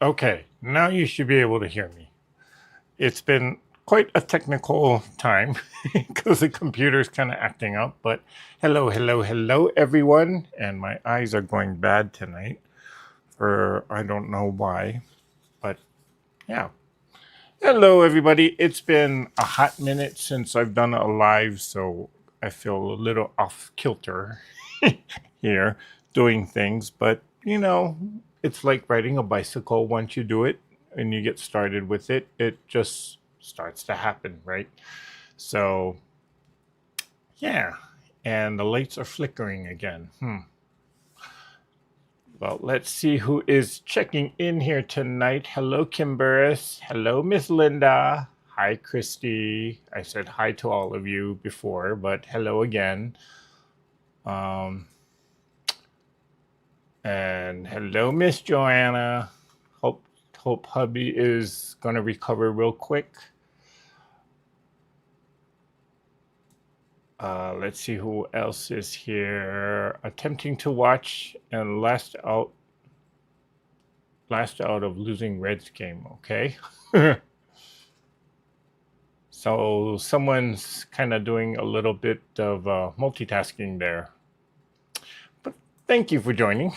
Okay, now you should be able to hear me. It's been quite a technical time because the computer's kind of acting up, but hello, hello, hello, everyone. And my eyes are going bad tonight for I don't know why, but yeah. Hello, everybody. It's been a hot minute since I've done a live, so I feel a little off kilter here doing things, but you know, it's like riding a bicycle. Once you do it and you get started with it, it just starts to happen, right? So, yeah. And the lights are flickering again. Well, let's see who is checking in here tonight. Hello, Kimberis. Hello, Miss Linda. Hi, Christy. I said hi to all of you before, but hello again. Um, and hello, Miss Joanna. Hope hubby is going to recover real quick. Let's see who else is here. Attempting to watch and last out of losing Reds game. Okay. So someone's kind of doing a little bit of multitasking there. But thank you for joining.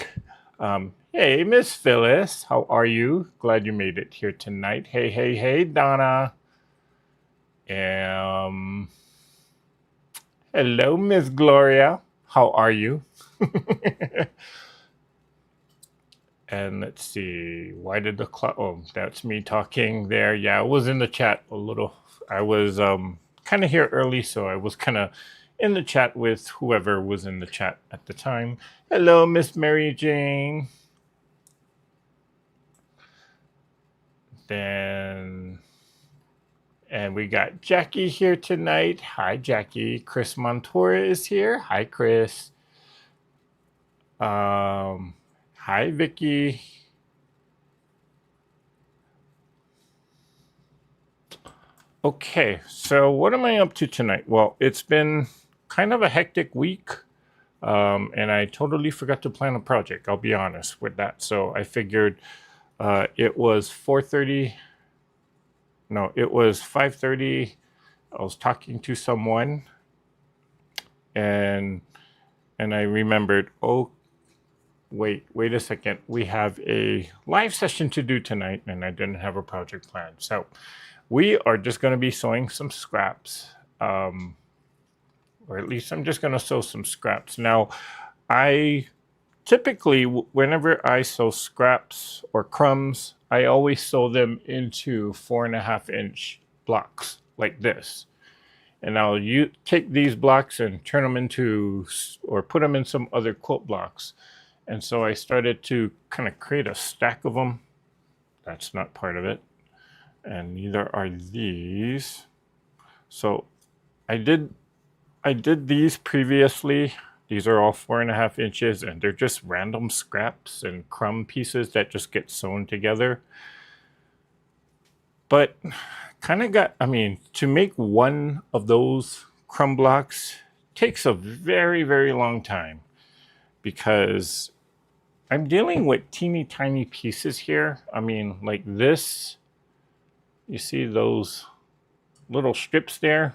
Hey, Miss Phyllis, how are you? Glad you made it here tonight. Hey, hey, hey, Donna. Hello, Miss Gloria. How are you? And let's see, why did the clock? Oh, that's me talking there. Yeah, I was in the chat a little. I was kind of here early, so I was kind of in the chat with whoever was in the chat at the time. Hello, Miss Mary Jane. Then, and we got Jackie here tonight. Hi, Jackie. Chris Montoya is here. Hi, Chris. Hi, Vicky. Okay, so what am I up to tonight? Well, it's been kind of a hectic week. And I totally forgot to plan a project. I'll be honest with that. So I figured it was 4:30. No, it was 5:30. I was talking to someone, and I remembered, oh, wait a second. We have a live session to do tonight, and I didn't have a project plan. So we are just going to be sewing some scraps. Or at least I'm just going to sew some scraps. Now, I typically, whenever I sew scraps or crumbs, I always sew them into 4.5-inch blocks like this. And I'll take these blocks and turn them into, or put them in some other quilt blocks. And so I started to kind of create a stack of them. That's not part of it. And neither are these. So I did these previously. These are all 4.5 inches, and they're just random scraps and crumb pieces that just get sewn together. But kind of to make one of those crumb blocks takes a very, very long time, because I'm dealing with teeny tiny pieces here. I mean, like this, you see those little strips there?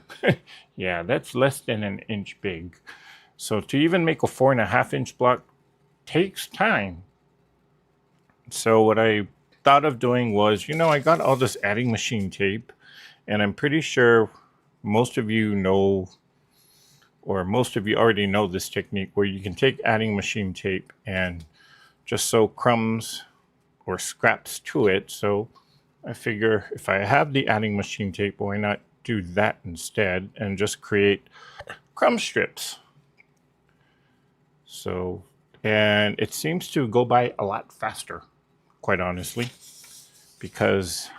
Yeah, that's less than an inch big. So to even make a 4.5-inch block takes time. So what I thought of doing was, I got all this adding machine tape, and I'm pretty sure most of you know, or most of you already know this technique where you can take adding machine tape and just sew crumbs or scraps to it. So I figure if I have the adding machine tape, why not do that instead and just create crumb strips. So, and it seems to go by a lot faster, quite honestly, because,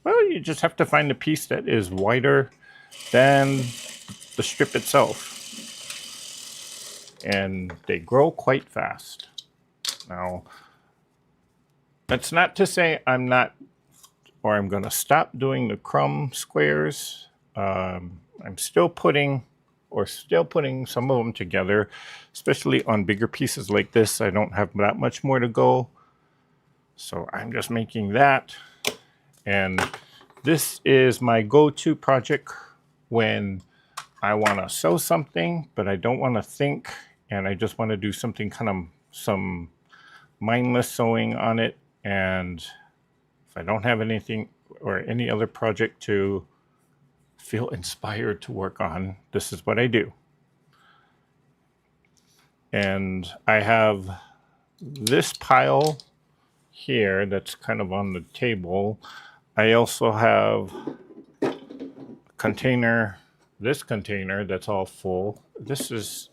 well, you just have to find a piece that is wider than the strip itself. And they grow quite fast. Now, that's not to say I'm not, or I'm going to stop doing the crumb squares. I'm still putting some of them together, especially on bigger pieces like this. I don't have that much more to go. So I'm just making that. And this is my go-to project when I want to sew something, but I don't want to think, and I just want to do something some mindless sewing on it. And if I don't have anything or any other project to feel inspired to work on, this is what I do. And I have this pile here that's kind of on the table. I also have a container, this container that's all full. This is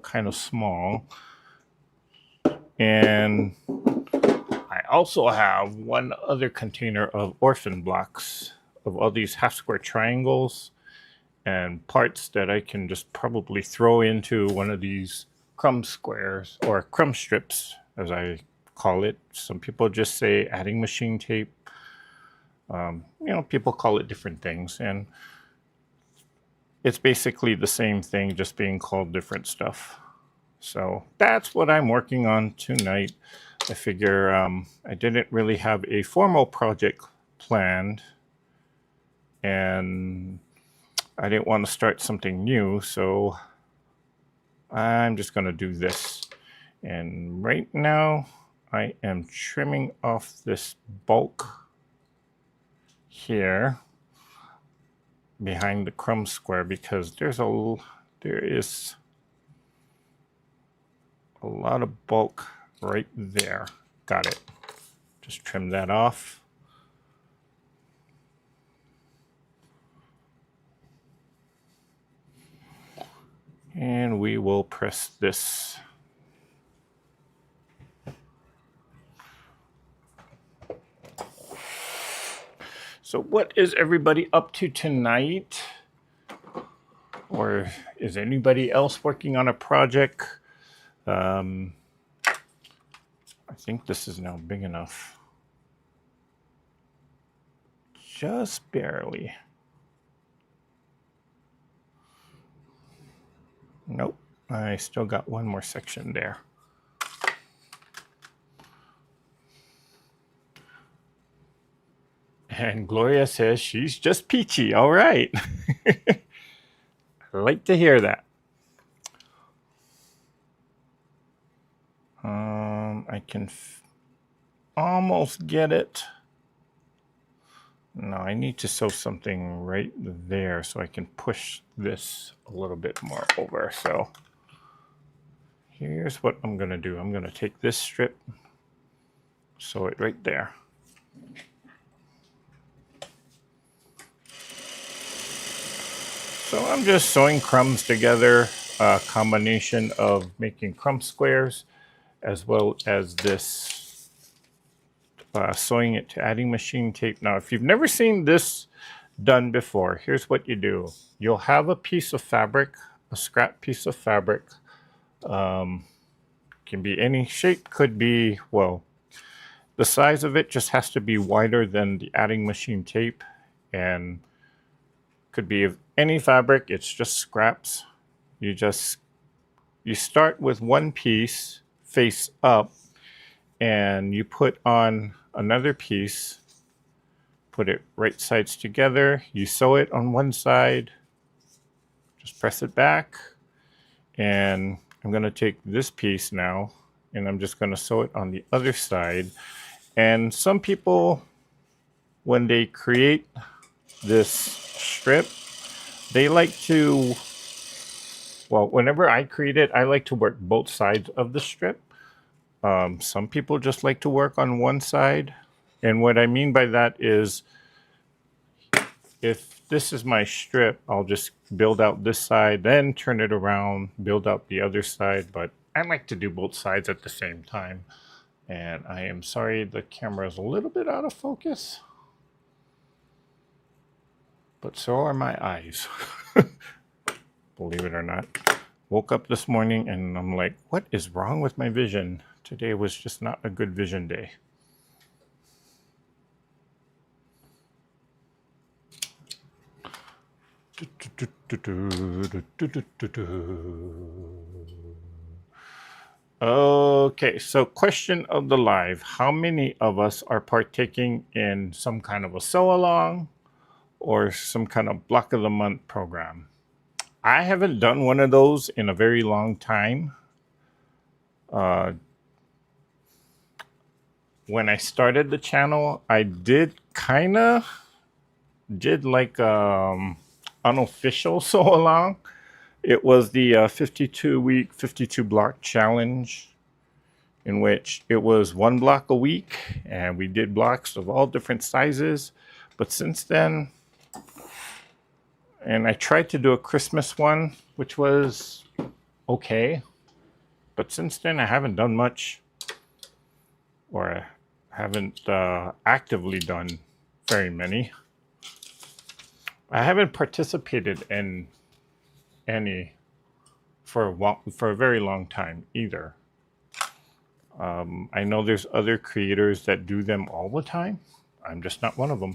kind of small. And I also have one other container of orphan blocks of all these half square triangles and parts that I can just probably throw into one of these crumb squares, or crumb strips as I call it. Some people just say adding machine tape. People call it different things, and it's basically the same thing, just being called different stuff. So that's what I'm working on tonight. I figure I didn't really have a formal project planned, and I didn't want to start something new, so I'm just going to do this. And right now I am trimming off this bulk here behind the crumb square, because there is a lot of bulk right there. Got it. Just trim that off. And we will press this. So what is everybody up to tonight? Or is anybody else working on a project? I think this is now big enough. Just barely. Nope. I still got one more section there. And Gloria says she's just peachy. All right. I like to hear that. I can almost get it. No, I need to sew something right there so I can push this a little bit more over. So here's what I'm going to do. I'm going to take this strip, sew it right there. So I'm just sewing crumbs together, a combination of making crumb squares as well as this sewing it to adding machine tape. Now, if you've never seen this done before, here's what you do. You'll have a piece of fabric, a scrap piece of fabric. Can be any shape, could be, well, the size of it just has to be wider than the adding machine tape, and could be of any fabric. It's just scraps. You start with one piece face up, and you put on another piece, put it right sides together. You sew it on one side, just press it back, and I'm going to take this piece now and I'm just going to sew it on the other side. And some people, when they create this strip, they like to, well, whenever I create it, I like to work both sides of the strip. Some people just like to work on one side. And what I mean by that is, if this is my strip, I'll just build out this side, then turn it around, build out the other side. But I like to do both sides at the same time. And I am sorry the camera is a little bit out of focus, but so are my eyes. Believe it or not. Woke up this morning and I'm like, what is wrong with my vision? Today was just not a good vision day. Okay, so question of the live. How many of us are partaking in some kind of a sew along or some kind of block of the month program? I haven't done one of those in a very long time. When I started the channel, I did like unofficial sew along. It was the 52-week, 52-block challenge, in which it was one block a week, and we did blocks of all different sizes. But since then, and I tried to do a Christmas one, which was okay. But since then, I haven't done much, or I haven't actively done very many. I haven't participated in any for a very long time either. I know there's other creators that do them all the time. I'm just not one of them.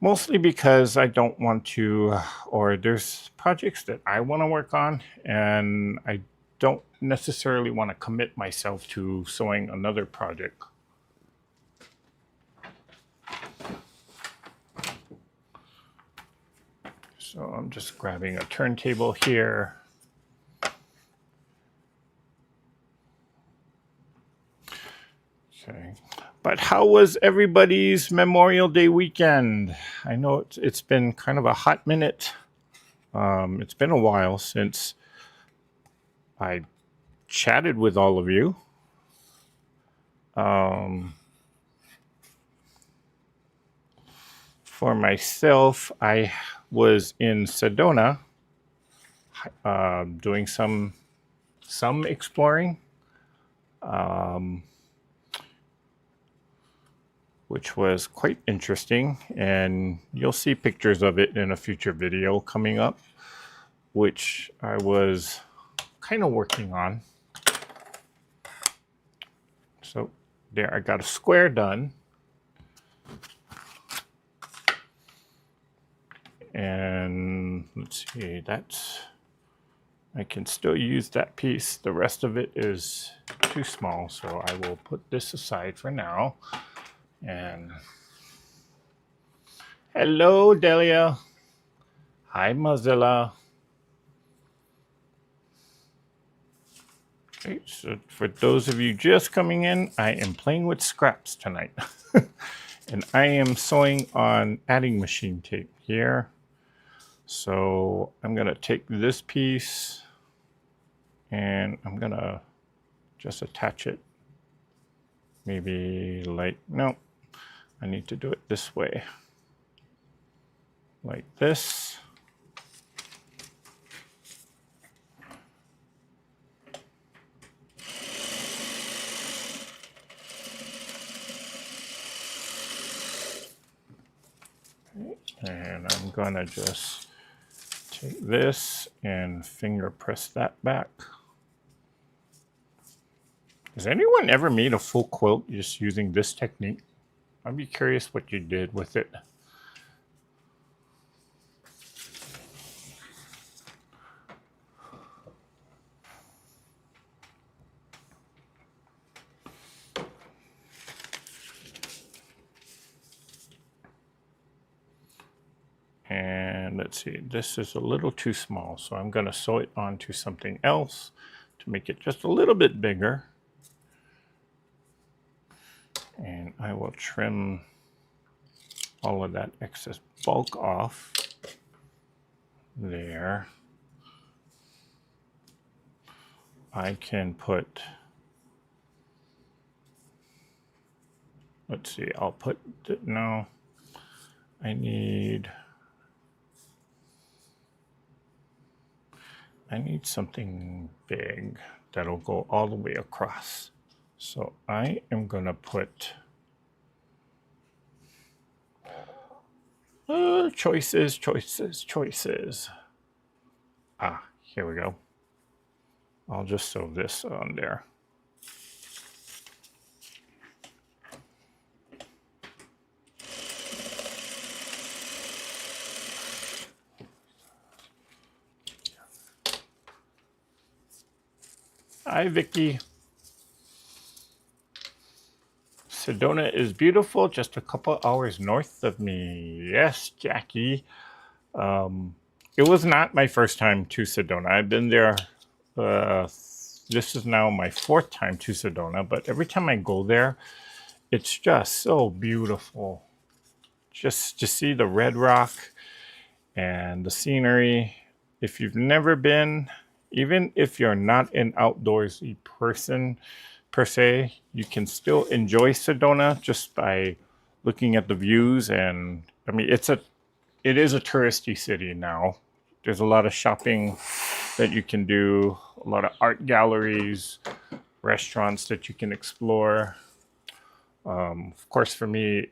Mostly because I don't want to, or there's projects that I want to work on, and I don't necessarily want to commit myself to sewing another project. So I'm just grabbing a turntable here. Okay. But how was everybody's Memorial Day weekend? I know it's been kind of a hot minute. It's been a while since I chatted with all of you. For myself, I was in Sedona doing some exploring, which was quite interesting, and you'll see pictures of it in a future video coming up, which I was kind of working on. So there, I got a square done. And let's see, that's I can still use that piece. The rest of it is too small, so I will put this aside for now. And hello, Delia. Hi, Mozilla. Okay, so for those of you just coming in, I am playing with scraps tonight. And I am sewing on adding machine tape here. So I'm going to take this piece and I'm going to just attach it. Maybe like, no, I need to do it this way. Like this. And I'm gonna just take this and finger press that back. Has anyone ever made a full quilt just using this technique? I'd be curious what you did with it. And let's see, this is a little too small, so I'm going to sew it onto something else to make it just a little bit bigger. And I will trim all of that excess bulk off there. I can put, let's see, I'll put, no, I need something big that'll go all the way across. So I am gonna put choices. Ah, here we go. I'll just sew this on there. Hi, Vicky. Sedona is beautiful, just a couple hours north of me. Yes, Jackie. It was not my first time to Sedona. I've been there. This is now my 4th time to Sedona, but every time I go there, it's just so beautiful. Just to see the red rock and the scenery. If you've never been, even if you're not an outdoorsy person per se, you can still enjoy Sedona just by looking at the views. And I mean, it is a touristy city now. There's a lot of shopping that you can do, a lot of art galleries, restaurants that you can explore. Of course, for me,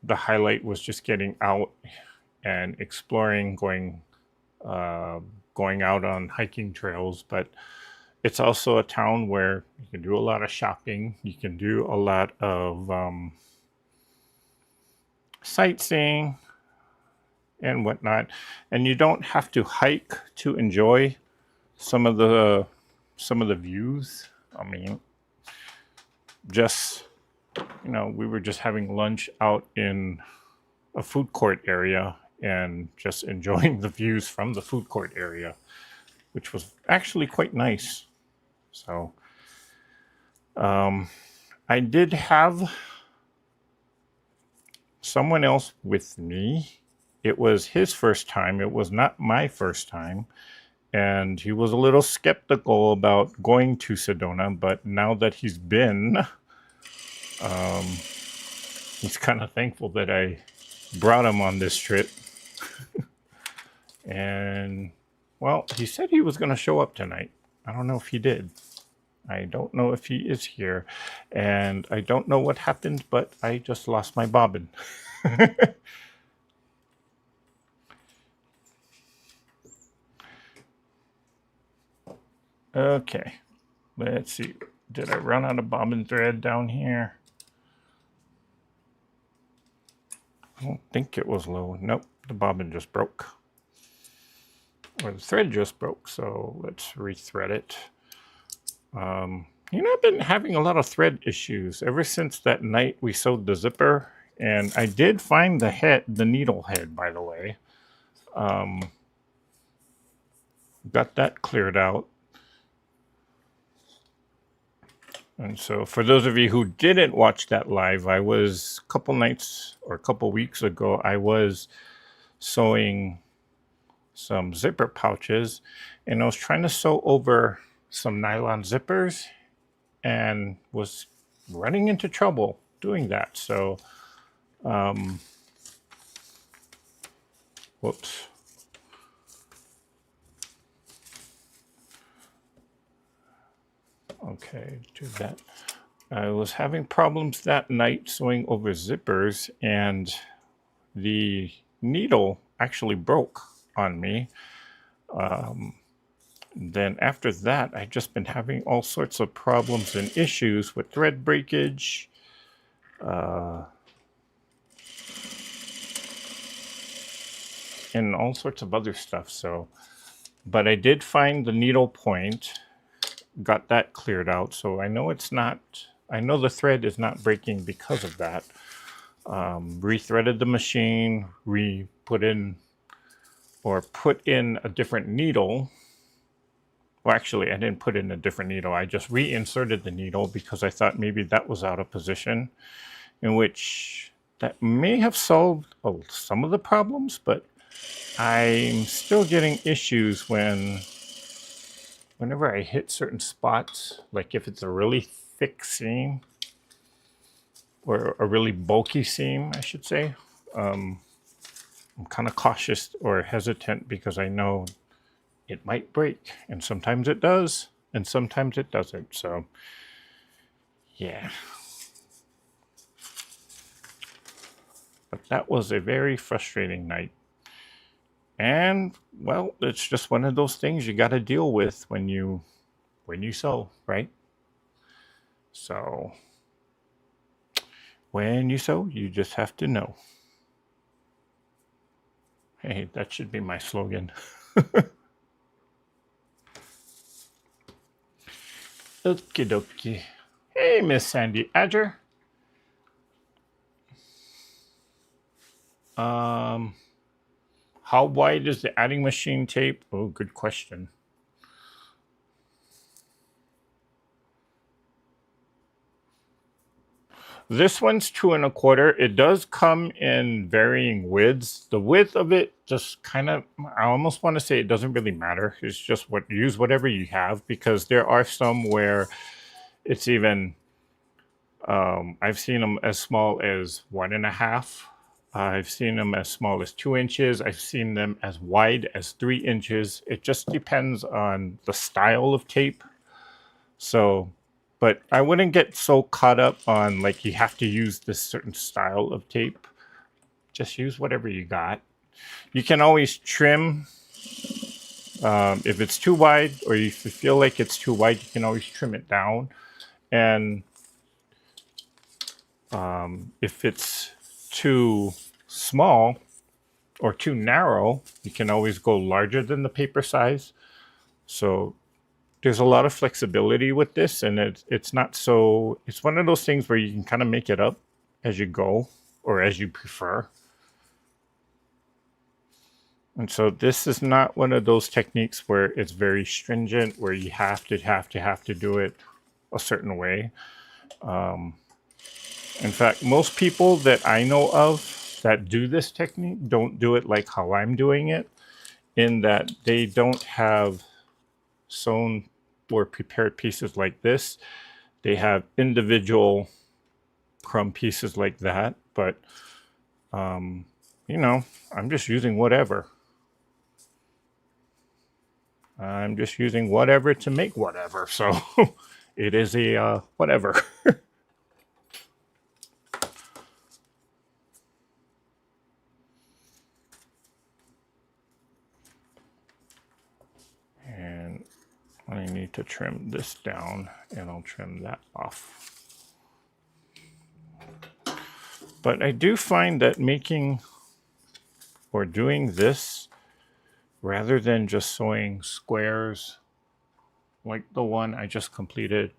the highlight was just getting out and exploring, going out on hiking trails. But it's also a town where you can do a lot of shopping. You can do a lot of sightseeing and whatnot. And you don't have to hike to enjoy some of the views. I mean, just, you know, we were just having lunch out in a food court area and just enjoying the views from the food court area, which was actually quite nice. So I did have someone else with me. It was his first time. It was not my first time. And he was a little skeptical about going to Sedona, but now that he's been, he's kind of thankful that I brought him on this trip. And, well, he said he was going to show up tonight. I don't know if he did. I don't know if he is here. And I don't know what happened, but I just lost my bobbin. Okay, let's see. Did I run out of bobbin thread down here? I don't think it was low. Nope, the bobbin just broke. or the thread just broke. So let's rethread it. You know, I've been having a lot of thread issues ever since that night we sewed the zipper, and I did find the needle head, by the way. Got that cleared out. And so for those of you who didn't watch that live, I was a couple nights or a couple weeks ago, I was sewing some zipper pouches, and I was trying to sew over some nylon zippers and was running into trouble doing that. So, whoops. Okay, do that. I was having problems that night sewing over zippers, and the needle actually broke on me. Then after that, I've just been having all sorts of problems and issues with thread breakage, and all sorts of other stuff. So, but I did find the needle point, got that cleared out. So I know it's not, I know the thread is not breaking because of that. Rethreaded the machine, put in a different needle. Well, actually, I didn't put in a different needle. I just reinserted the needle because I thought maybe that was out of position, in which that may have solved some of the problems, but I'm still getting issues whenever I hit certain spots, like if it's a really thick seam or a really bulky seam, I should say. I'm kind of cautious or hesitant because I know it might break, and sometimes it does, and sometimes it doesn't. So, yeah. But that was a very frustrating night. And, well, it's just one of those things you got to deal with when you sew, right? So, when you sew, you just have to know. Hey, that should be my slogan. Okie dokie. Hey, Miss Sandy Adger. How wide is the adding machine tape? Oh, good question. This one's 2 1/4. It does come in varying widths. The width of it just kind of, I almost want to say it doesn't really matter. It's just use whatever you have, because there are some where it's even, I've seen them as small as 1.5. I've seen them as small as 2 inches. I've seen them as wide as 3 inches. It just depends on the style of tape. So, but I wouldn't get so caught up on like you have to use this certain style of tape. Just use whatever you got. You can always trim. If it's too wide, or if you feel like it's too wide, you can always trim it down. And if it's too small or too narrow, you can always go larger than the paper size. So there's a lot of flexibility with this, and it's not so, it's one of those things where you can kind of make it up as you go or as you prefer. And so this is not one of those techniques where it's very stringent, where you have to do it a certain way. In fact, most people that I know of that do this technique don't do it like how I'm doing it, in that they don't have sewn or prepared pieces like this. They have individual crumb pieces like that, but you know, I'm just using whatever. I'm just using whatever to make whatever, so it is a whatever. And I need to trim this down, and I'll trim that off. But I do find that making or doing this rather than just sewing squares like the one I just completed,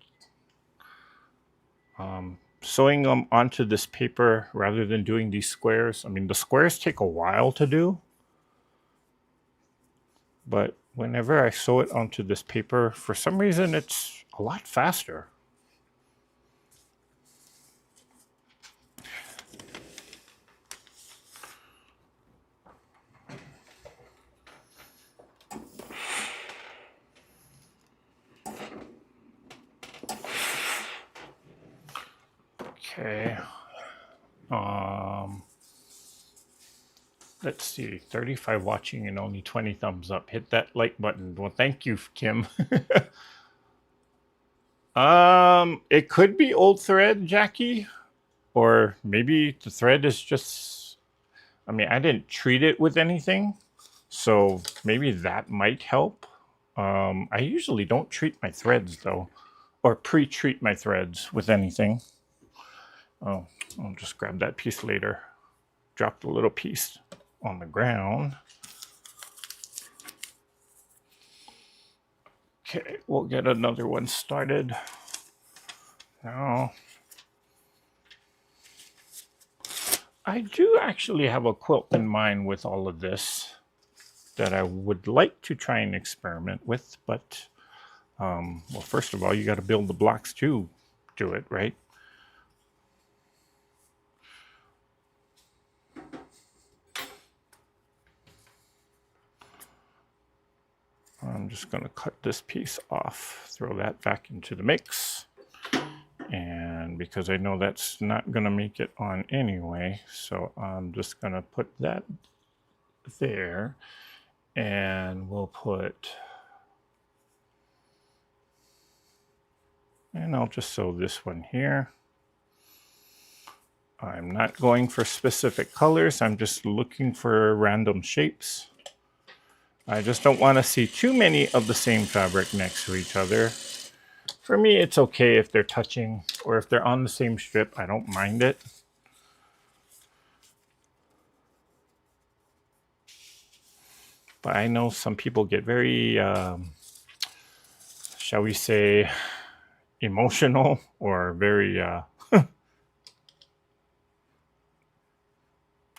sewing them onto this paper rather than doing these squares. I mean, the squares take a while to do, but whenever I sew it onto this paper, for some reason it's a lot faster. Okay. Let's see, 35 watching and only 20 thumbs up. Hit that like button. Well, thank you, Kim. It could be old thread, Jackie, or maybe the thread is just, I mean, I didn't treat it with anything, so maybe that might help. I usually don't treat my threads though, or pre-treat my threads with anything. Oh, I'll just grab that piece later. Drop the little piece on the ground. Okay, we'll get another one started. Now, I do actually have a quilt in mind with all of this that I would like to try and experiment with, but well, first of all, you got to build the blocks to do it, right? I'm just going to cut this piece off, throw that back into the mix. And because I know that's not going to make it on anyway, so I'm just going to put that there. And we'll put, and I'll just sew this one here. I'm not going for specific colors. I'm just looking for random shapes. I just don't want to see too many of the same fabric next to each other. For me, it's okay if they're touching or if they're on the same strip. I don't mind it. But I know some people get very, shall we say, emotional or very,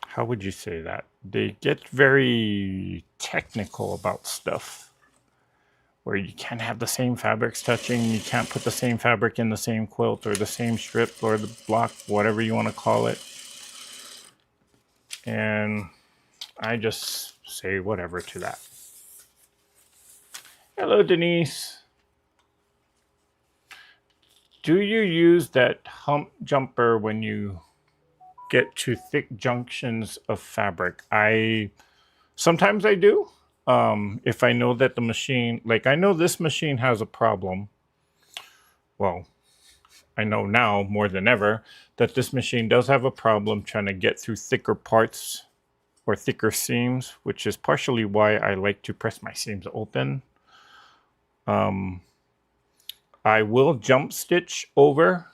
how would you say that? They get very technical about stuff. Where you can't have the same fabrics touching, you can't put the same fabric in the same quilt or the same strip or the block, whatever you want to call it. And I just say whatever to that. Hello, Denise. Do you use that hump jumper when you get to thick junctions of fabric? Sometimes I do. If I know that the machine, like I know this machine has a problem. Well, I know now more than ever that this machine does have a problem trying to get through thicker parts or thicker seams, which is partially why I like to press my seams open. I will jump stitch over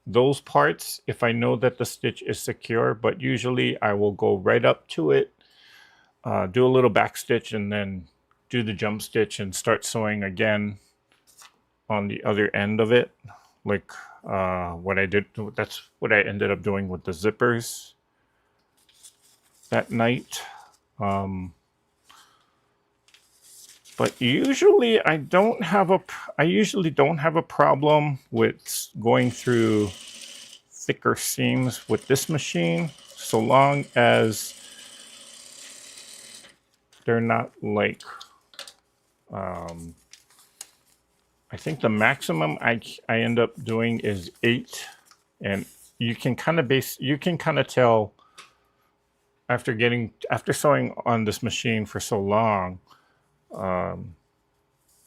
those parts if I know that the stitch is secure, but usually I will go right up to it, do a little back stitch, and then do the jump stitch and start sewing again on the other end of it. Like what I did, that's what I ended up doing with the zippers that night. But usually I usually don't have a problem with going through thicker seams with this machine, so long as they're not like, I think the maximum I end up doing is 8, and you can kind of tell after sewing on this machine for so long,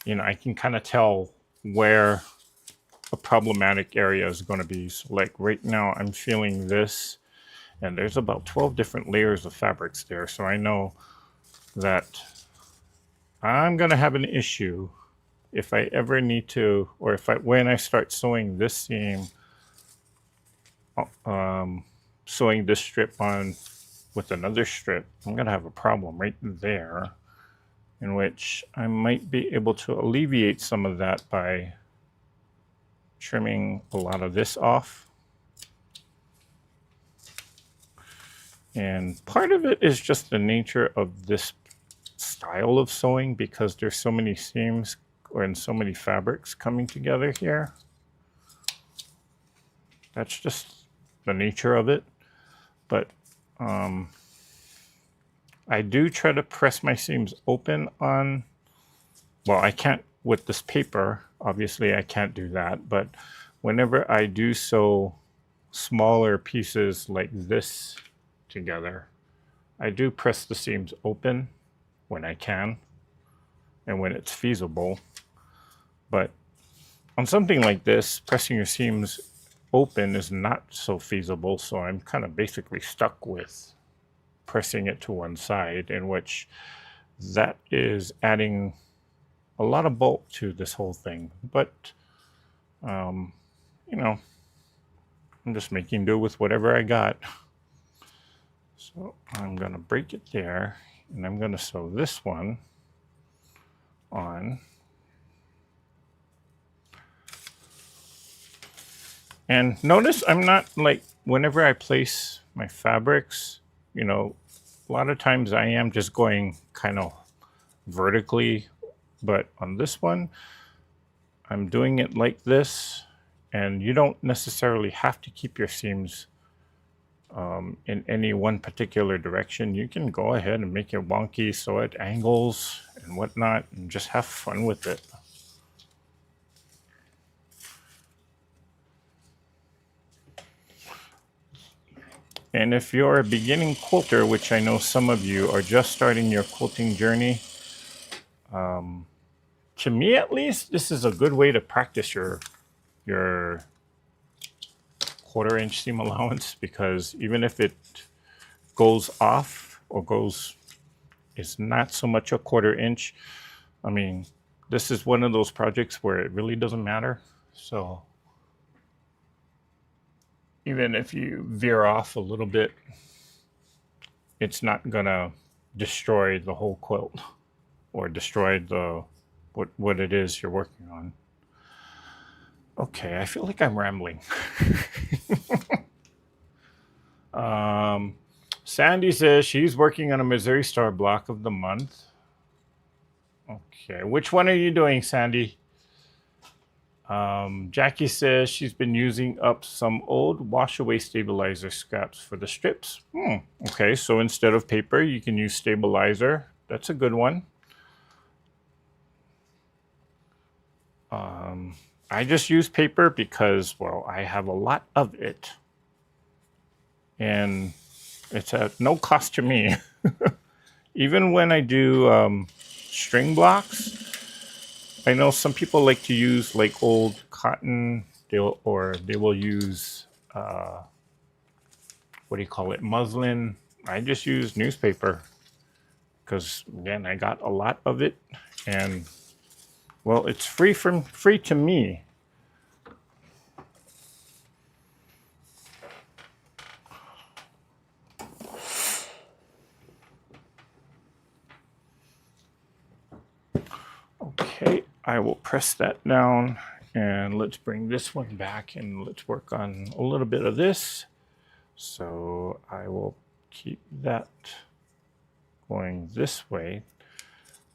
you know, I can kind of tell where a problematic area is going to be. So like right now I'm feeling this, and there's about 12 different layers of fabrics there, so I know that I'm going to have an issue if I ever need to, or when I start sewing this seam, sewing this strip on with another strip, I'm going to have a problem right there. in which I might be able to alleviate some of that by trimming a lot of this off. And part of it is just the nature of this style of sewing, because there's so many seams and so many fabrics coming together here. That's just the nature of it. But I do try to press my seams open on, well, I can't with this paper, obviously I can't do that, but whenever I do sew smaller pieces like this together, I do press the seams open when I can and when it's feasible. But on something like this, pressing your seams open is not so feasible, so I'm kind of basically stuck with pressing it to one side, in which that is adding a lot of bulk to this whole thing. But you know, I'm just making do with whatever I got. So I'm going to break it there, and I'm going to sew this one on. And notice I'm not, like, whenever I place my fabrics, you know, a lot of times I am just going kind of vertically, but on this one, I'm doing it like this, and you don't necessarily have to keep your seams in any one particular direction. You can go ahead and make it wonky, sew at angles and whatnot, and just have fun with it. And if you're a beginning quilter, which I know some of you are just starting your quilting journey, to me at least, this is a good way to practice your 1/4 inch seam allowance, because even if it goes off or goes, it's not so much a 1/4 inch. I mean, this is one of those projects where it really doesn't matter. So even if you veer off a little bit, it's not gonna destroy the whole quilt or destroy the what it is you're working on. Okay, I feel like I'm rambling. Sandy says she's working on a Missouri Star block of the month. Okay, which one are you doing, Sandy? Jackie says she's been using up some old wash-away stabilizer scraps for the strips. Okay, so instead of paper, you can use stabilizer. That's a good one. I just use paper because, well, I have a lot of it. And it's at no cost to me. Even when I do string blocks, I know some people like to use like old cotton, they will use what do you call it, muslin. I just use newspaper because, again, I got a lot of it, and well, it's free to me. Okay, I will press that down, and let's bring this one back, and let's work on a little bit of this. So I will keep that going this way,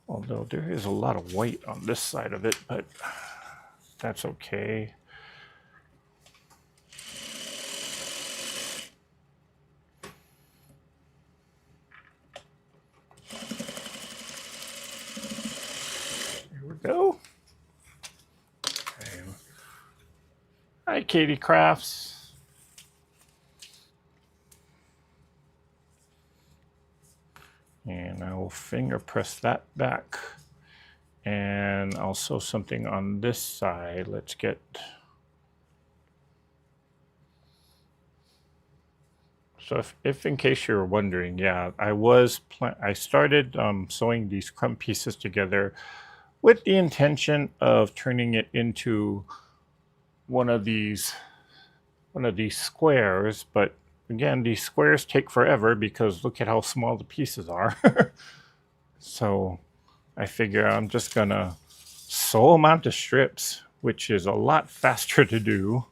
although there is a lot of white on this side of it, but that's okay. Here we go. Okay. Hi, Katie Crafts. And I will finger press that back. And I'll sew something on this side. Let's get... So if in case you're wondering, yeah, I started sewing these crumb pieces together with the intention of turning it into one of these squares, but again, these squares take forever because look at how small the pieces are. So I figure I'm just gonna sew them onto strips, which is a lot faster to do.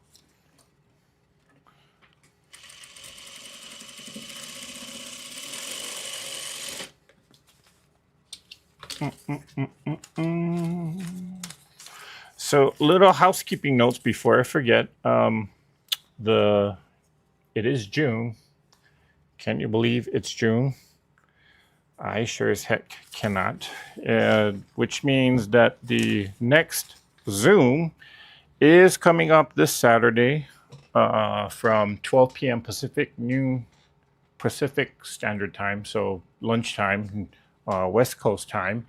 So, little housekeeping notes before I forget. It is June. Can you believe it's June? I sure as heck cannot. Which means that the next Zoom is coming up this Saturday from 12 p.m. Pacific, noon Pacific Standard Time, so lunchtime, West Coast time.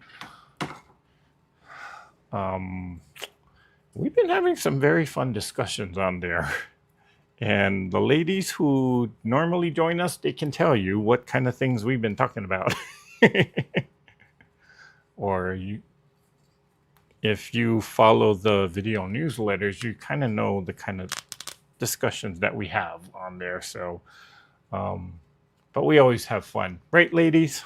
We've been having some very fun discussions on there. And the ladies who normally join us, they can tell you what kind of things we've been talking about. Or if you follow the video newsletters, you kind of know the kind of discussions that we have on there. So, but we always have fun, right, ladies?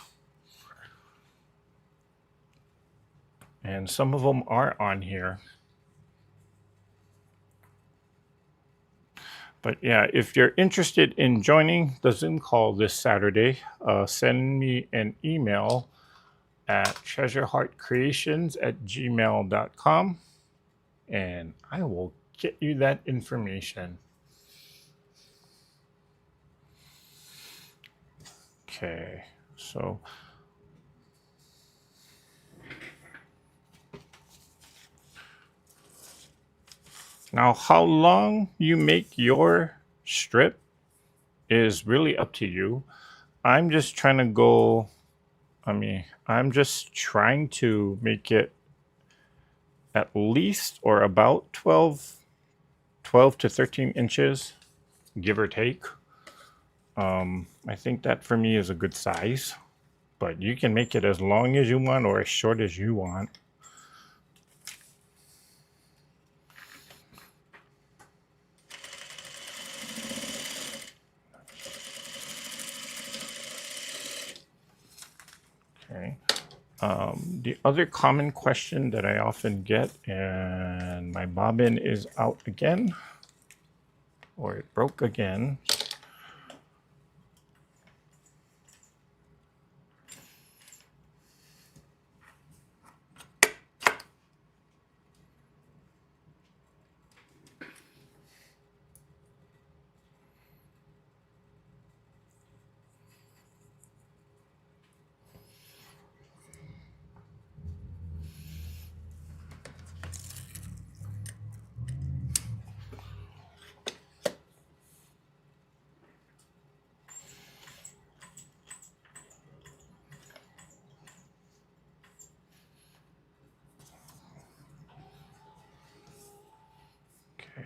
And some of them are on here. But yeah, if you're interested in joining the Zoom call this Saturday, send me an email at treasureheartcreations@gmail.com and I will get you that information. Okay, so now how long you make your strip is really up to you. I'm just trying to go, I'm just trying to make it at least or about 12 to 13 inches, give or take. I think that for me is a good size, but you can make it as long as you want or as short as you want. Okay. The other common question that I often get, and my bobbin is out again, or it broke again.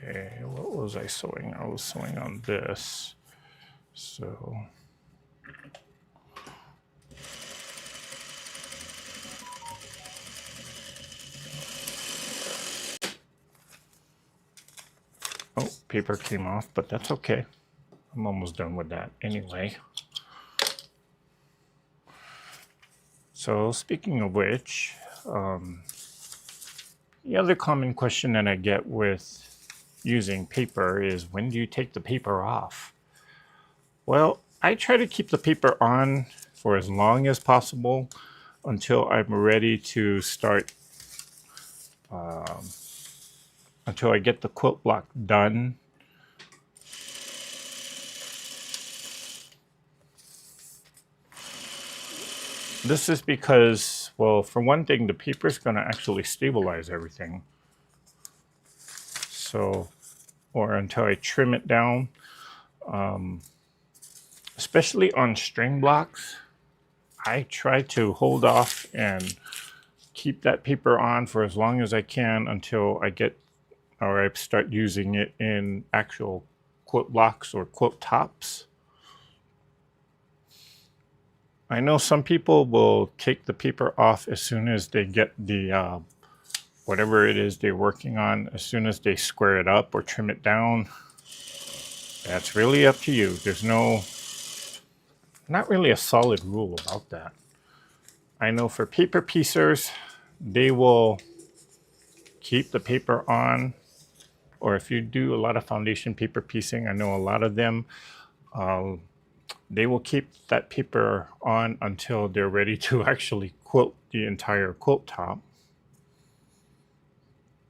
Okay, what was I sewing? I was sewing on this. So oh, paper came off, but that's okay. I'm almost done with that anyway. So speaking of which, the other common question that I get with using paper is, when do you take the paper off? Well, I try to keep the paper on for as long as possible until I'm ready to start, until I get the quilt block done. This is because, well, for one thing, the paper is going to actually stabilize everything. So, or until I trim it down, especially on string blocks, I try to hold off and keep that paper on for as long as I can until I get, or I start using it in actual quilt blocks or quilt tops. I know some people will take the paper off as soon as they get the whatever it is they're working on, as soon as they square it up or trim it down. That's really up to you. There's not really a solid rule about that. I know for paper piecers, they will keep the paper on, or if you do a lot of foundation paper piecing, I know a lot of them, they will keep that paper on until they're ready to actually quilt the entire quilt top.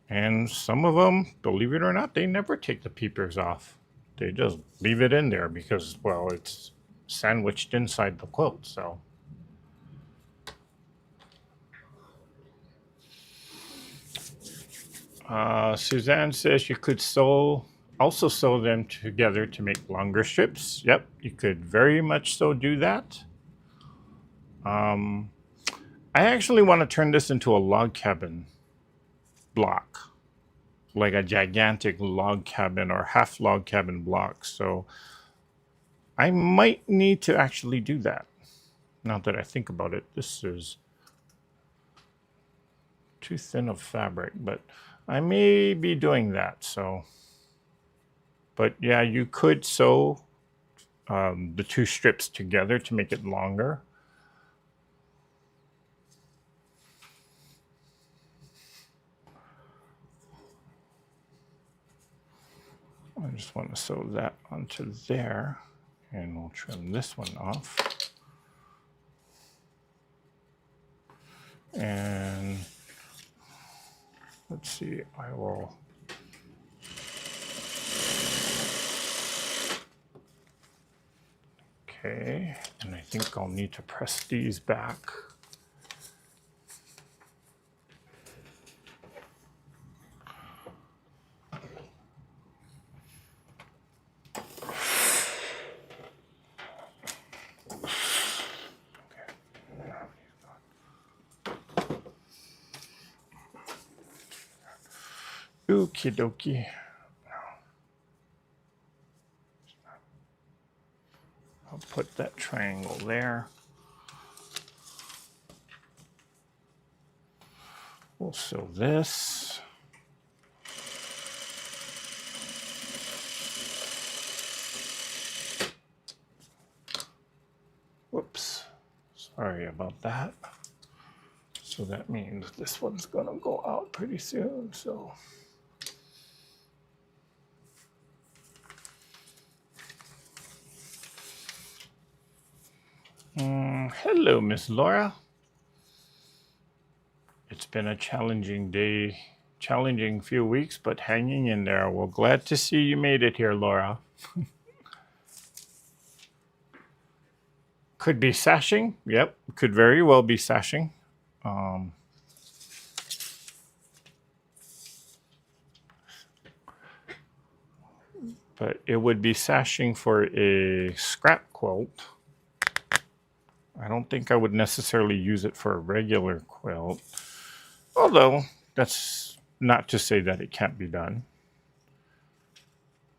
And some of them, believe it or not, they never take the papers off. They just leave it in there because, well, it's sandwiched inside the quilt, so. Suzanne says you could also sew them together to make longer strips. Yep, you could very much so do that. I actually want to turn this into a log cabin block, like a gigantic log cabin or half log cabin block. So I might need to actually do that. Now that I think about it, this is too thin of fabric, but I may be doing that. So, but yeah, you could sew the two strips together to make it longer. I just want to sew that onto there, and we'll trim this one off. And let's see, I will. Okay, and I think I'll need to press these back. Okie dokie. I'll put that triangle there. We'll sew this. Whoops. Sorry about that. So that means this one's gonna go out pretty soon, so. Hello, Miss Laura. It's been a challenging day, challenging few weeks, but hanging in there. Well, glad to see you made it here, Laura. Could be sashing. Yep, could very well be sashing. But it would be sashing for a scrap quilt. I don't think I would necessarily use it for a regular quilt. Although, that's not to say that it can't be done.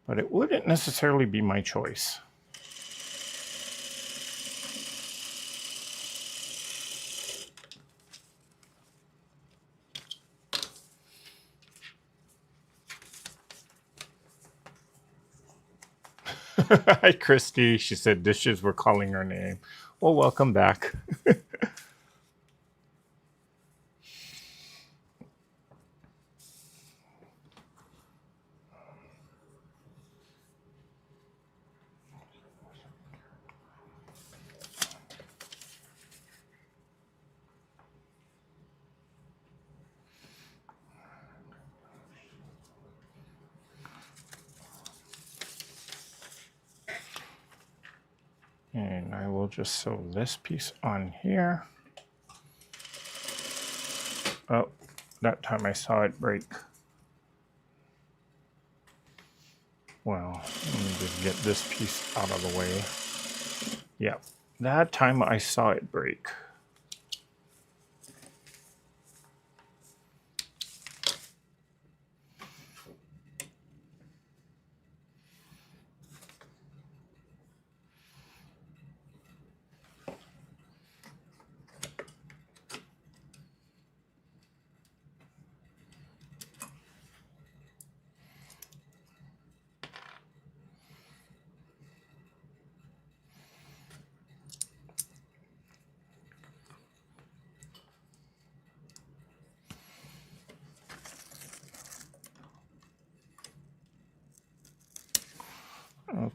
But it wouldn't necessarily be my choice. Hi, Christy. She said dishes were calling her name. Well, welcome back. And I will just sew this piece on here. Oh, that time I saw it break. Well, let me just get this piece out of the way. Yeah, that time I saw it break.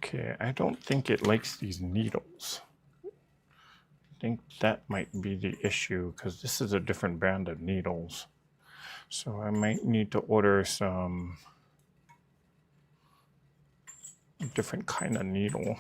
Okay, I don't think it likes these needles. I think that might be the issue because this is a different brand of needles. So I might need to order some different kind of needle.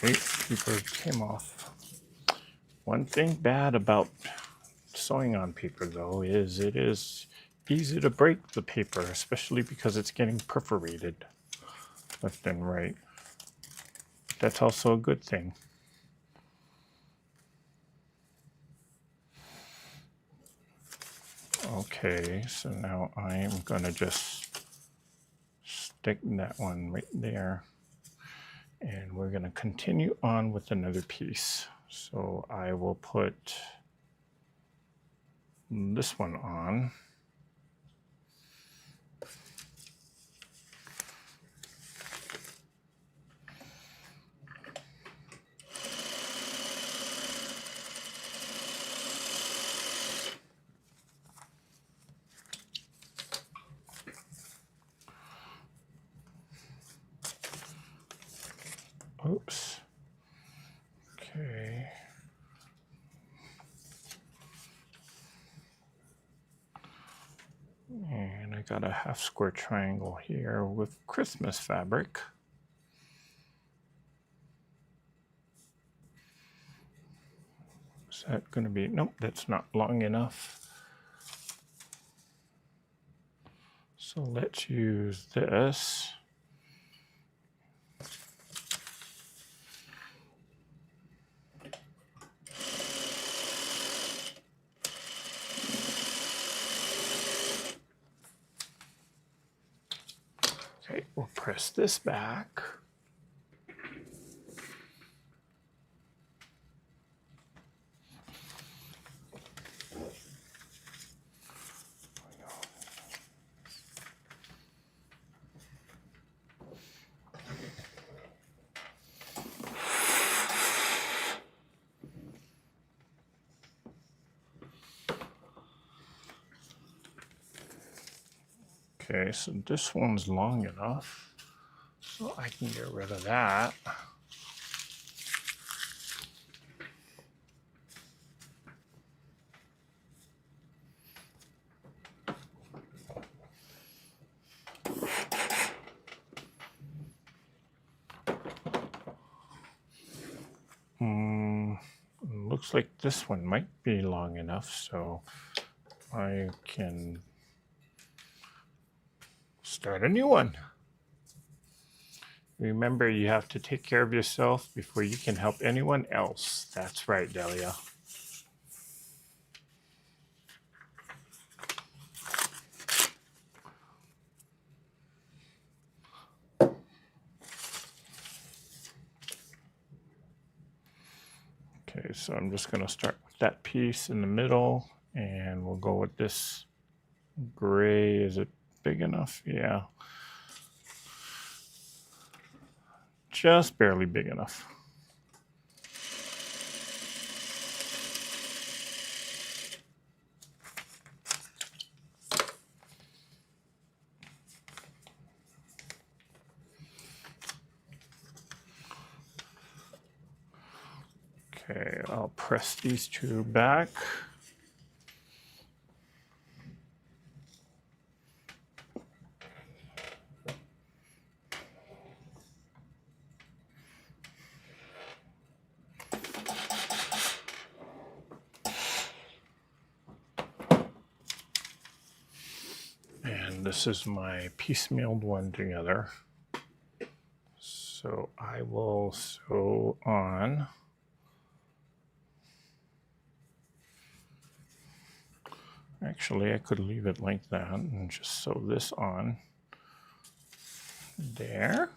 Okay, paper came off. One thing bad about sewing on paper though is it is easy to break the paper, especially because it's getting perforated left and right. That's also a good thing. Okay, so now I'm gonna just stick that one right there. And we're gonna continue on with another piece. So I will put this one on. Oops. Okay. And I got a half square triangle here with Christmas fabric. Is that going to be, nope, that's not long enough. So let's use this. Okay, we'll press this back. Okay, so this one's long enough, so I can get rid of that. Looks like this one might be long enough, so I can start a new one. Remember, you have to take care of yourself before you can help anyone else. That's right, Delia. Okay, so I'm just going to start with that piece in the middle, and we'll go with this gray. Is it big enough? Yeah. Just barely big enough. Okay, I'll press these two back. And this is my piecemealed one together. So I will sew on Actually, I could leave it like that and just sew this on there.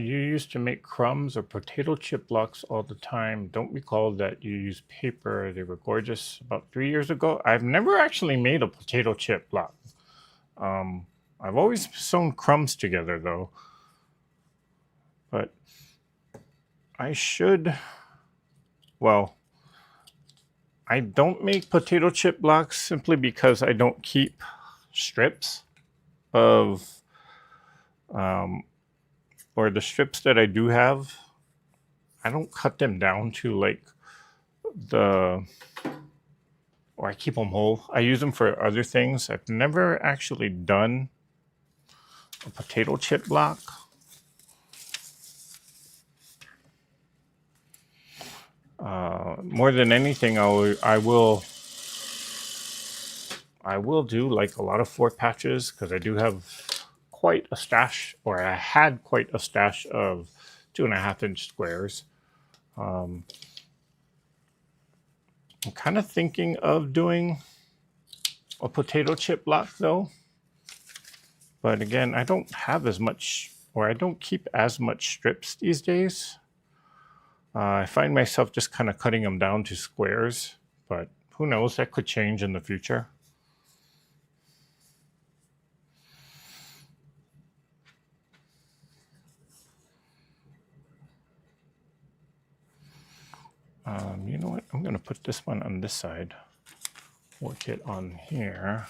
You used to make crumbs or potato chip blocks all the time. Don't recall that you used paper. They were gorgeous about 3 years ago. I've never actually made a potato chip block. I've always sewn crumbs together though. But I should, well, I don't make potato chip blocks simply because I don't keep strips of, or the strips that I do have, I don't cut them down to like or I keep them whole. I use them for other things. I've never actually done a potato chip block. More than anything, I will do like a lot of fort patches because I do have quite a stash, or I had quite a stash of 2.5-inch squares. I'm kind of thinking of doing a potato chip block though. But again, I don't have as much, or I don't keep as much strips these days. I find myself just kind of cutting them down to squares, but who knows, that could change in the future. You know what? I'm going to put this one on this side, work it on here.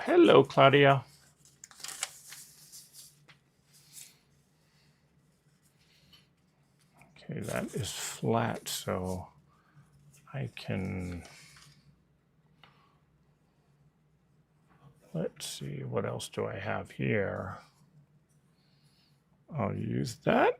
Hello, Claudia. Okay, that is flat, so I can, let's see, what else do I have here? I'll use that.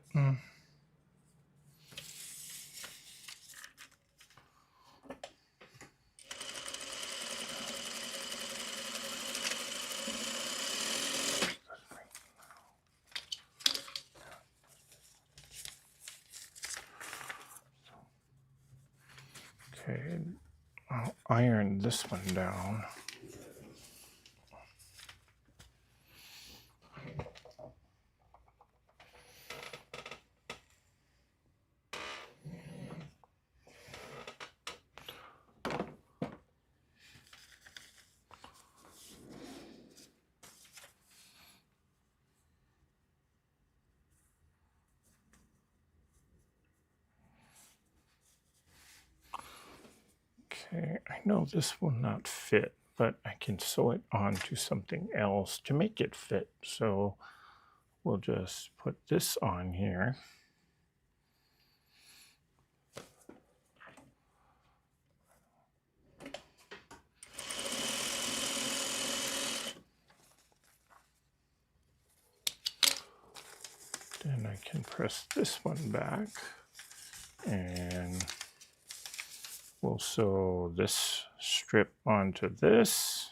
Okay, I'll iron this one down. Okay, I know this will not fit, but I can sew it onto something else to make it fit. So we'll just put this on here. Then I can press this one back and we'll sew this strip onto this.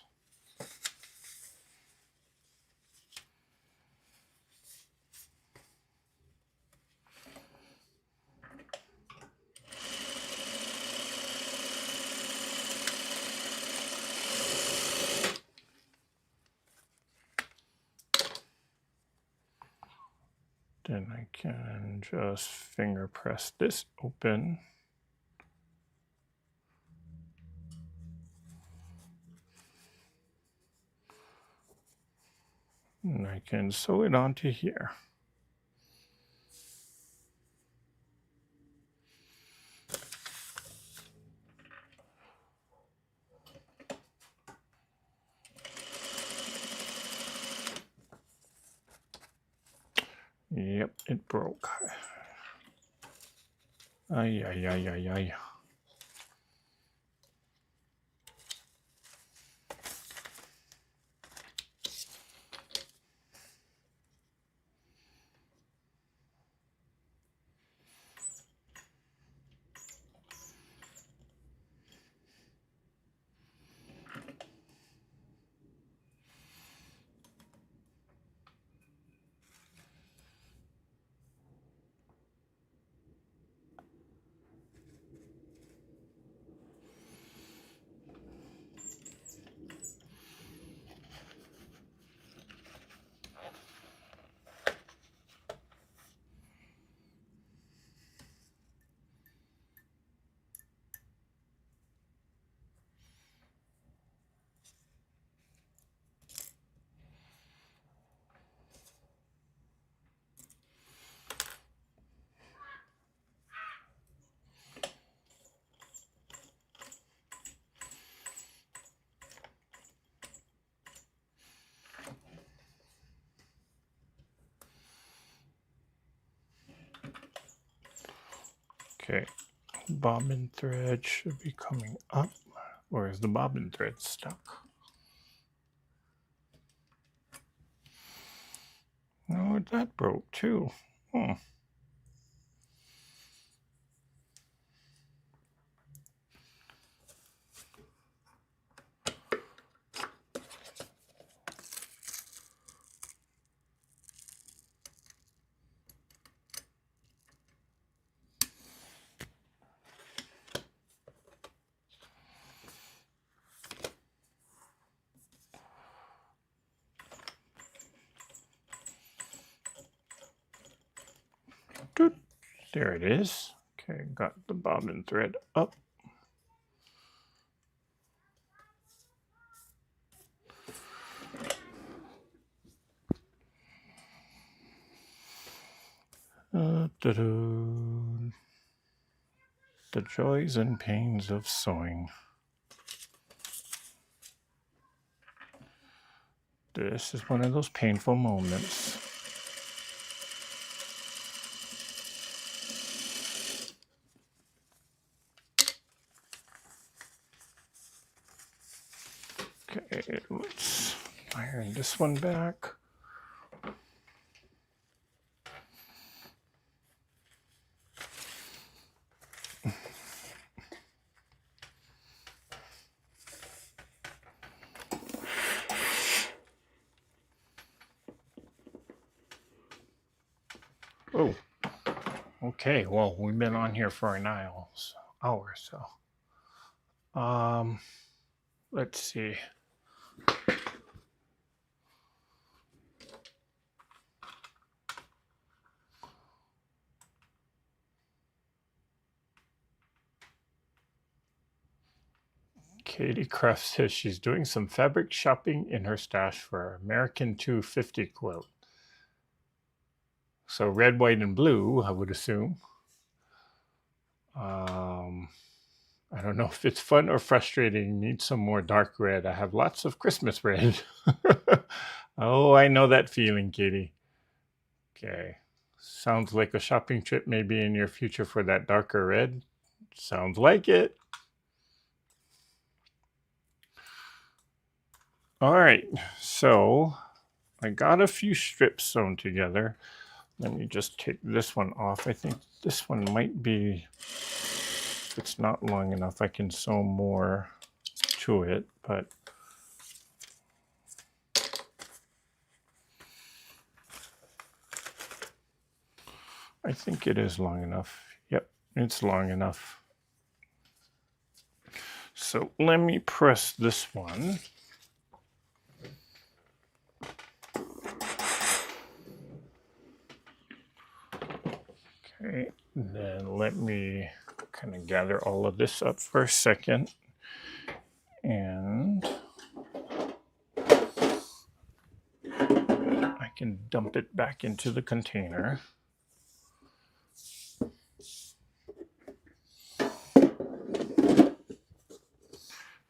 Then I can just finger press this open. And I can sew it onto here. Yep, it broke. Ay, ay, ay, ay, ay. Okay, bobbin thread should be coming up. Or is the bobbin thread stuck? No, that broke too. Hmm. There it is. Okay, got the bobbin thread up. The joys and pains of sewing. This is one of those painful moments. Okay, let's iron this one back. Oh, okay. Well, we've been on here for an hour, so. Let's see. Katie Craft says she's doing some fabric shopping in her stash for American 250 quilt. So red, white, and blue, I would assume. I don't know if it's fun or frustrating. Need some more dark red. I have lots of Christmas red. Oh, I know that feeling, Katie. Okay. Sounds like a shopping trip may be in your future for that darker red. Sounds like it. All right. So I got a few strips sewn together. Let me just take this one off. I think this one might be, if it's not long enough, I can sew more to it, but I think it is long enough. Yep, it's long enough. So let me press this one. Okay, then let me kind of gather all of this up for a second. And I can dump it back into the container.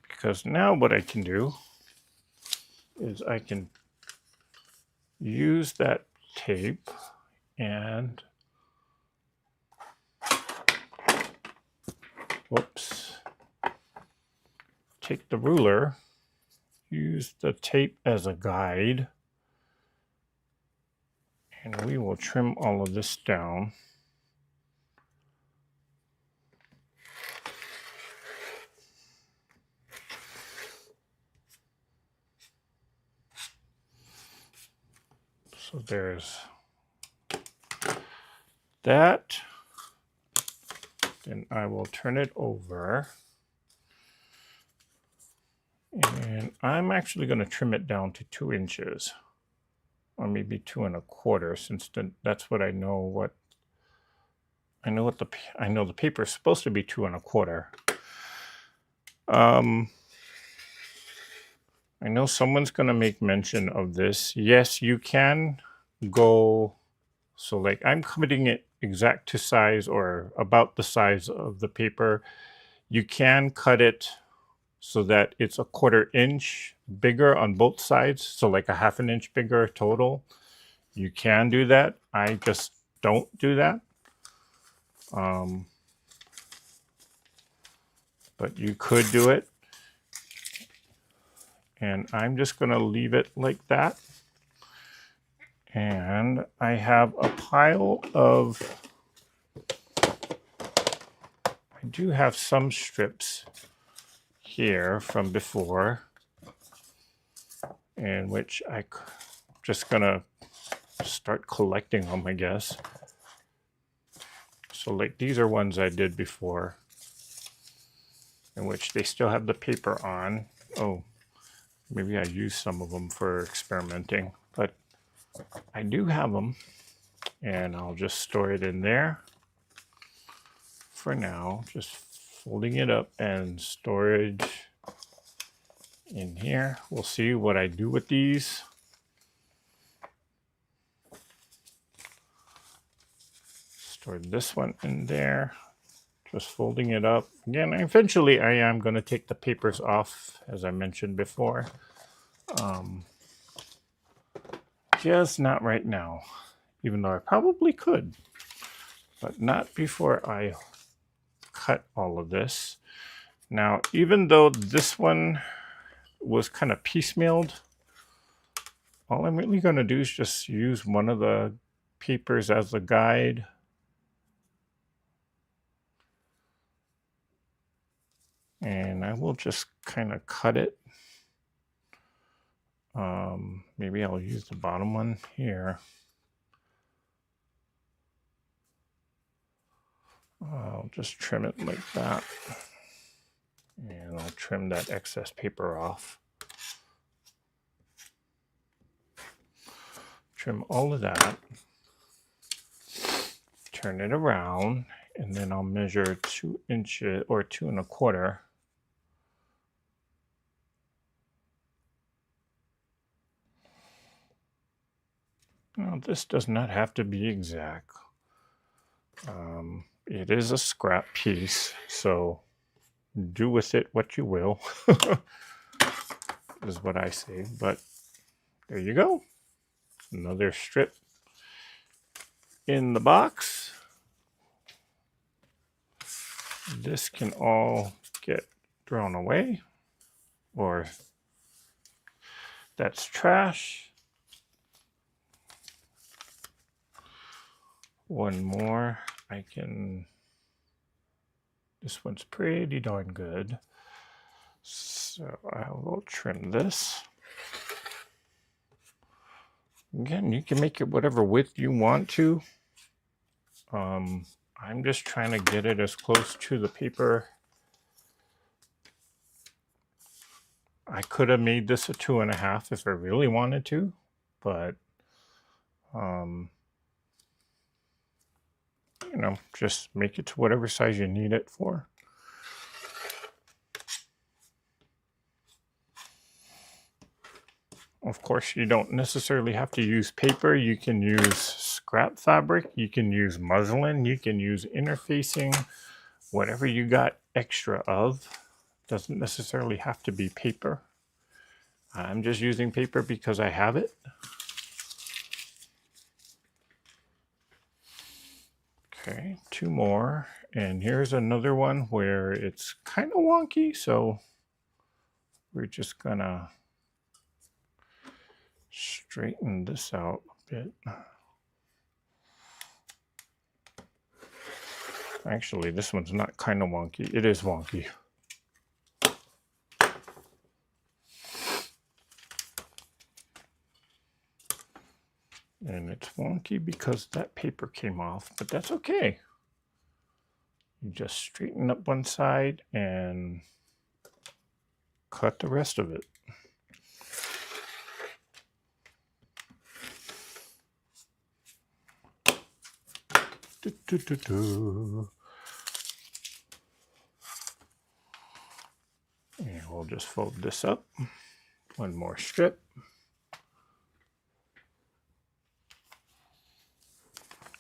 Because now what I can do is I can use that tape and whoops, take the ruler, use the tape as a guide, and we will trim all of this down. So there's that. Then I will turn it over. And I'm actually going to trim it down to 2 inches. Or maybe 2 1/4, since that's what I know. I know the paper is supposed to be 2 1/4. I know someone's going to make mention of this. Yes, you can go, so like I'm cutting it exact to size or about the size of the paper. You can cut it so that it's a 1/4 inch bigger on both sides, so like a 1/2 inch bigger total. You can do that. I just don't do that. But you could do it. And I'm just going to leave it like that. And I have a pile of, I do have some strips here from before, in which I'm just going to start collecting them, I guess. So like these are ones I did before, in which they still have the paper on. Oh, maybe I used some of them for experimenting, but I do have them, and I'll just store it in there for now. Just folding it up and storage in here. We'll see what I do with these. Store this one in there. Just folding it up. Again, eventually I am going to take the papers off, as I mentioned before. Just not right now, even though I probably could, but not before I cut all of this. Now, even though this one was kind of piecemealed, all I'm really going to do is just use one of the papers as a guide. And I will just kind of cut it. Maybe I'll use the bottom one here. I'll just trim it like that. And I'll trim that excess paper off. Trim all of that. Turn it around, and then I'll measure 2 inches or 2 1/4. Now, this does not have to be exact. It is a scrap piece, so do with it what you will, is what I say. But there you go. Another strip in the box. This can all get thrown away, or that's trash. One more, this one's pretty darn good. So I will trim this. Again, you can make it whatever width you want to. I'm just trying to get it as close to the paper. I could have made this a 2 1/2 if I really wanted to, but you know, just make it to whatever size you need it for. Of course, you don't necessarily have to use paper. You can use scrap fabric. You can use muslin. You can use interfacing. Whatever you got extra of. Doesn't necessarily have to be paper. I'm just using paper because I have it. Okay, two more. And here's another one where it's kind of wonky, so we're just gonna straighten this out a bit. Actually, this one's not kind of wonky. It is wonky. And it's wonky because that paper came off, but that's okay. You just straighten up one side and cut the rest of it. And we'll just fold this up. One more strip.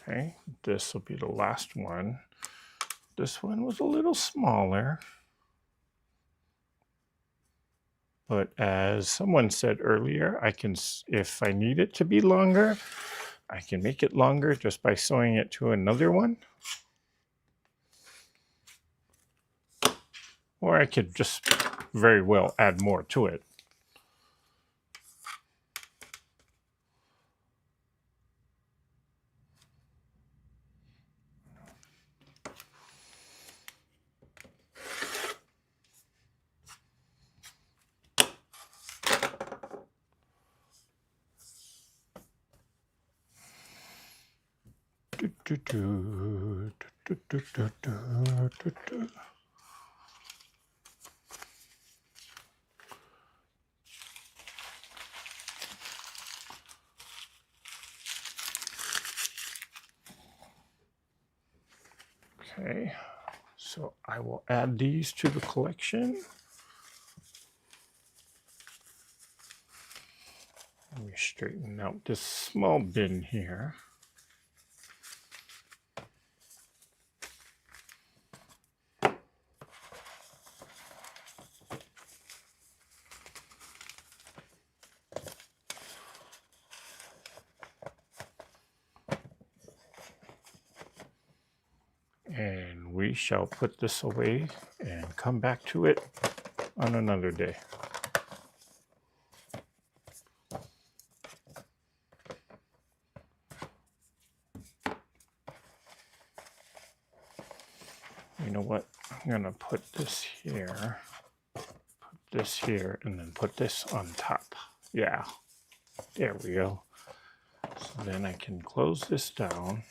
Okay, this will be the last one. This one was a little smaller. But as someone said earlier, I can, if I need it to be longer, I can make it longer just by sewing it to another one. Or I could just very well add more to it. Okay, so I will add these to the collection. Let me straighten out this small bin here. And we shall put this away and come back to it on another day. You know what? I'm going to put this here, and then put this on top. Yeah, there we go. So then I can close this down.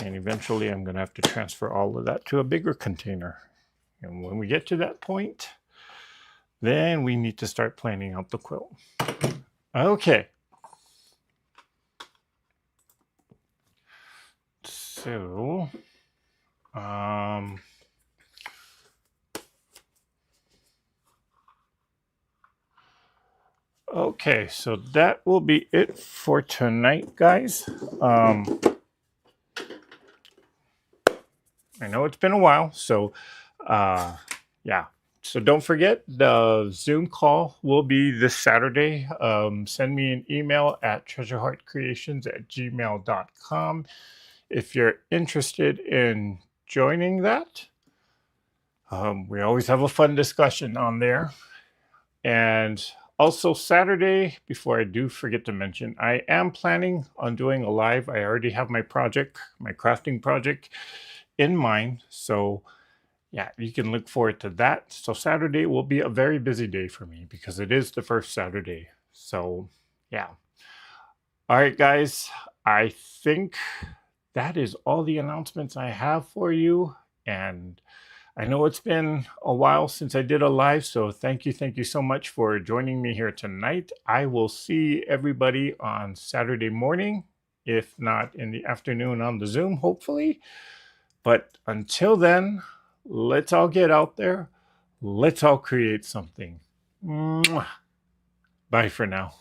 And eventually I'm going to have to transfer all of that to a bigger container. And when we get to that point, then we need to start planning out the quilt. Okay. So, okay, so that will be it for tonight, guys. I know it's been a while, so yeah. So don't forget, the Zoom call will be this Saturday. Send me an email at treasureheartcreations@gmail.com if you're interested in joining that. We always have a fun discussion on there. And also Saturday, before I do forget to mention, I am planning on doing a live. I already have my project, my crafting project in mind. So yeah, you can look forward to that. So Saturday will be a very busy day for me because it is the first Saturday. So yeah. All right, guys, I think that is all the announcements I have for you. And I know it's been a while since I did a live, so thank you so much for joining me here tonight. I will see everybody on Saturday morning, if not in the afternoon on the Zoom, hopefully. But until then, let's all get out there. Let's all create something. Mwah. Bye for now.